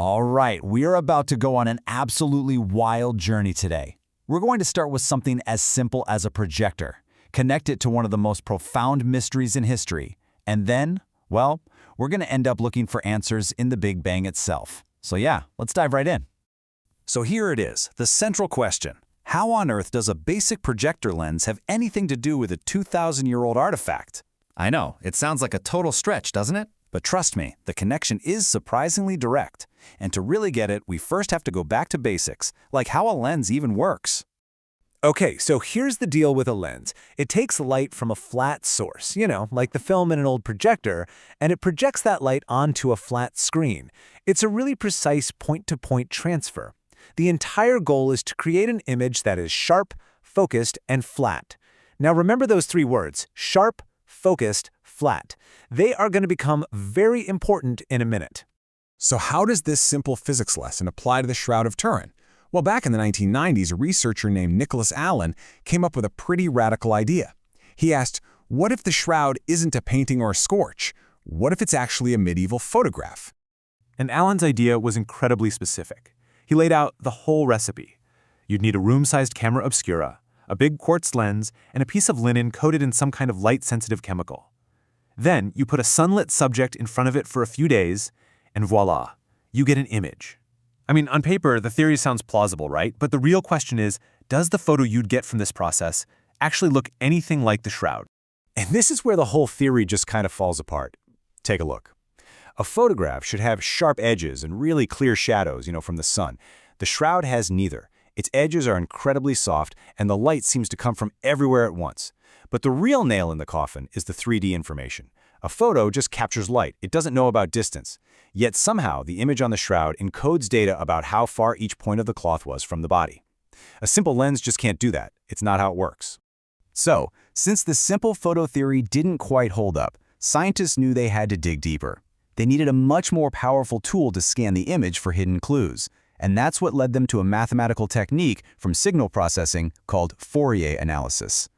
All right, we are about to go on an absolutely wild journey today. We're going to start with something as simple as a projector, connect it to one of the most profound mysteries in history, and then, well, we're going to end up looking for answers in the Big Bang itself. So yeah, let's dive right in. So here it is, the central question. How on earth does a basic projector lens have anything to do with a 2,000-year-old artifact? I know, it sounds like a total stretch, doesn't it? But trust me, the connection is surprisingly direct. And to really get it, we first have to go back to basics, like how a lens even works. Okay, so here's the deal with a lens. It takes light from a flat source, like the film in an old projector, and it projects that light onto a flat screen. It's a really precise point-to-point transfer. The entire goal is to create an image that is sharp, focused, and flat. Now remember those three words, sharp, focused, flat. They are going to become very important in a minute. So how does this simple physics lesson apply to the Shroud of Turin? Well, back in the 1990s, a researcher named Nicholas Allen came up with a pretty radical idea. He asked, what if the shroud isn't a painting or a scorch? What if it's actually a medieval photograph? And Allen's idea was incredibly specific. He laid out the whole recipe. You'd need a room-sized camera obscura, a big quartz lens, and a piece of linen coated in some kind of light-sensitive chemical. Then you put a sunlit subject in front of it for a few days, and voila, you get an image. I mean, on paper, the theory sounds plausible, right? But the real question is, does the photo you'd get from this process actually look anything like the shroud? And this is where the whole theory just kind of falls apart. Take a look. A photograph should have sharp edges and really clear shadows, from the sun. The shroud has neither. Its edges are incredibly soft, and the light seems to come from everywhere at once. But the real nail in the coffin is the 3D information. A photo just captures light. It doesn't know about distance. Yet somehow, the image on the shroud encodes data about how far each point of the cloth was from the body. A simple lens just can't do that. It's not how it works. So, since the simple photo theory didn't quite hold up, scientists knew they had to dig deeper. They needed a much more powerful tool to scan the image for hidden clues. And that's what led them to a mathematical technique from signal processing called Fourier analysis.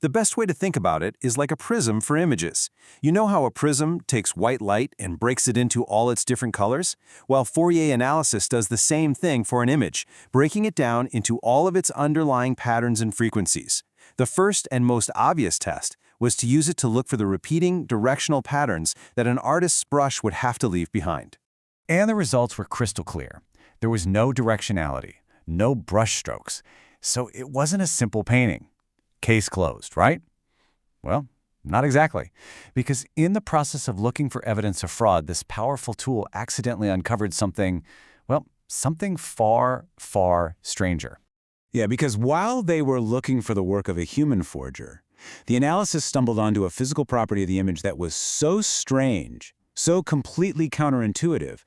The best way to think about it is like a prism for images. You know how a prism takes white light and breaks it into all its different colors? Well, Fourier analysis does the same thing for an image, breaking it down into all of its underlying patterns and frequencies. The first and most obvious test was to use it to look for the repeating directional patterns that an artist's brush would have to leave behind. And the results were crystal clear. There was no directionality, no brush strokes, so it wasn't a simple painting. Case closed, right? Well, not exactly, because in the process of looking for evidence of fraud, this powerful tool accidentally uncovered something far, far stranger. Yeah, because while they were looking for the work of a human forger, the analysis stumbled onto a physical property of the image that was so strange, so completely counterintuitive,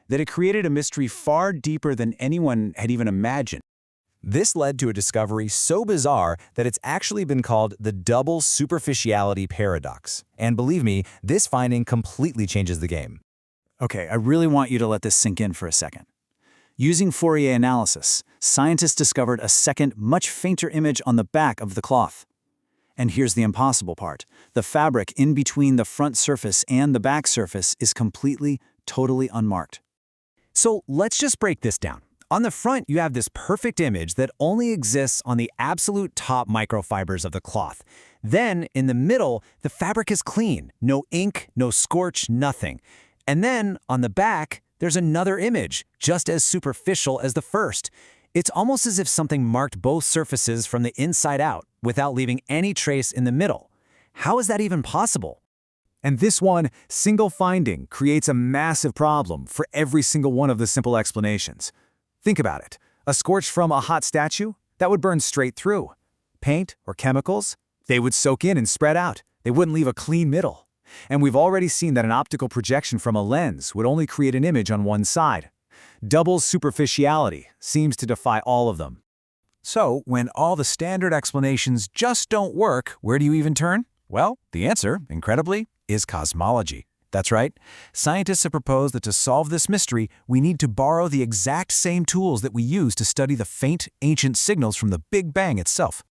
that it created a mystery far deeper than anyone had even imagined. This led to a discovery so bizarre that it's actually been called the double superficiality paradox. And believe me, this finding completely changes the game. Okay, I really want you to let this sink in for a second. Using Fourier analysis, scientists discovered a second, much fainter image on the back of the cloth. And here's the impossible part. The fabric in between the front surface and the back surface is completely, totally unmarked. So let's just break this down. On the front, you have this perfect image that only exists on the absolute top microfibers of the cloth. Then, in the middle, the fabric is clean. No ink, no scorch, nothing. And then, on the back, there's another image, just as superficial as the first. It's almost as if something marked both surfaces from the inside out, without leaving any trace in the middle. How is that even possible? And this one single finding creates a massive problem for every single one of the simple explanations. Think about it. A scorch from a hot statue? That would burn straight through. Paint or chemicals? They would soak in and spread out. They wouldn't leave a clean middle. And we've already seen that an optical projection from a lens would only create an image on one side. Double superficiality seems to defy all of them. So, when all the standard explanations just don't work, where do you even turn? Well, the answer, incredibly, is cosmology. That's right. Scientists have proposed that to solve this mystery, we need to borrow the exact same tools that we use to study the faint, ancient signals from the Big Bang itself.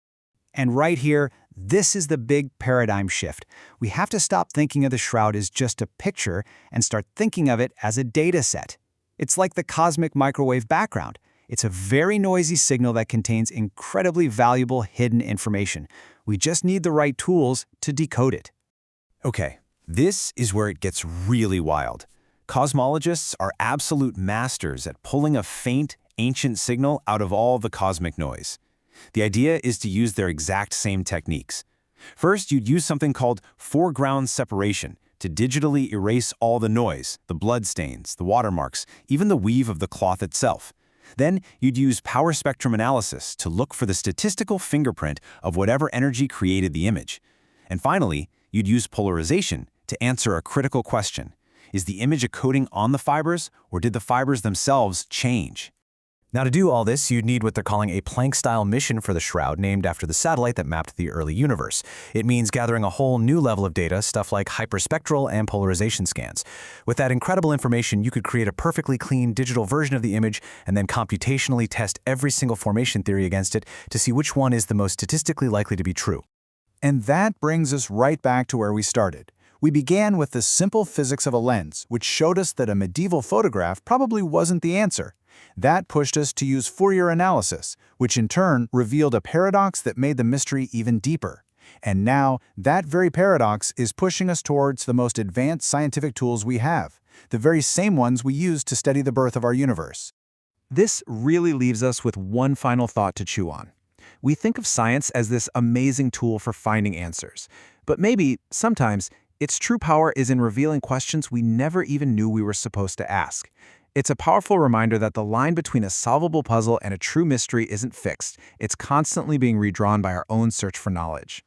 And right here, this is the big paradigm shift. We have to stop thinking of the shroud as just a picture and start thinking of it as a data set. It's like the cosmic microwave background. It's a very noisy signal that contains incredibly valuable hidden information. We just need the right tools to decode it. Okay, this is where it gets really wild. Cosmologists are absolute masters at pulling a faint, ancient signal out of all the cosmic noise. The idea is to use their exact same techniques. First, you'd use something called foreground separation to digitally erase all the noise, the bloodstains, the watermarks, even the weave of the cloth itself. Then, you'd use power spectrum analysis to look for the statistical fingerprint of whatever energy created the image. And finally, you'd use polarization to answer a critical question. Is the image a coating on the fibers, or did the fibers themselves change? Now, to do all this, you'd need what they're calling a Planck-style mission for the Shroud, named after the satellite that mapped the early universe. It means gathering a whole new level of data, stuff like hyperspectral and polarization scans. With that incredible information, you could create a perfectly clean digital version of the image and then computationally test every single formation theory against it to see which one is the most statistically likely to be true. And that brings us right back to where we started. We began with the simple physics of a lens, which showed us that a medieval photograph probably wasn't the answer. That pushed us to use Fourier analysis, which in turn revealed a paradox that made the mystery even deeper. And now, that very paradox is pushing us towards the most advanced scientific tools we have, the very same ones we use to study the birth of our universe. This really leaves us with one final thought to chew on. We think of science as this amazing tool for finding answers, but maybe, sometimes, its true power is in revealing questions we never even knew we were supposed to ask. It's a powerful reminder that the line between a solvable puzzle and a true mystery isn't fixed. It's constantly being redrawn by our own search for knowledge.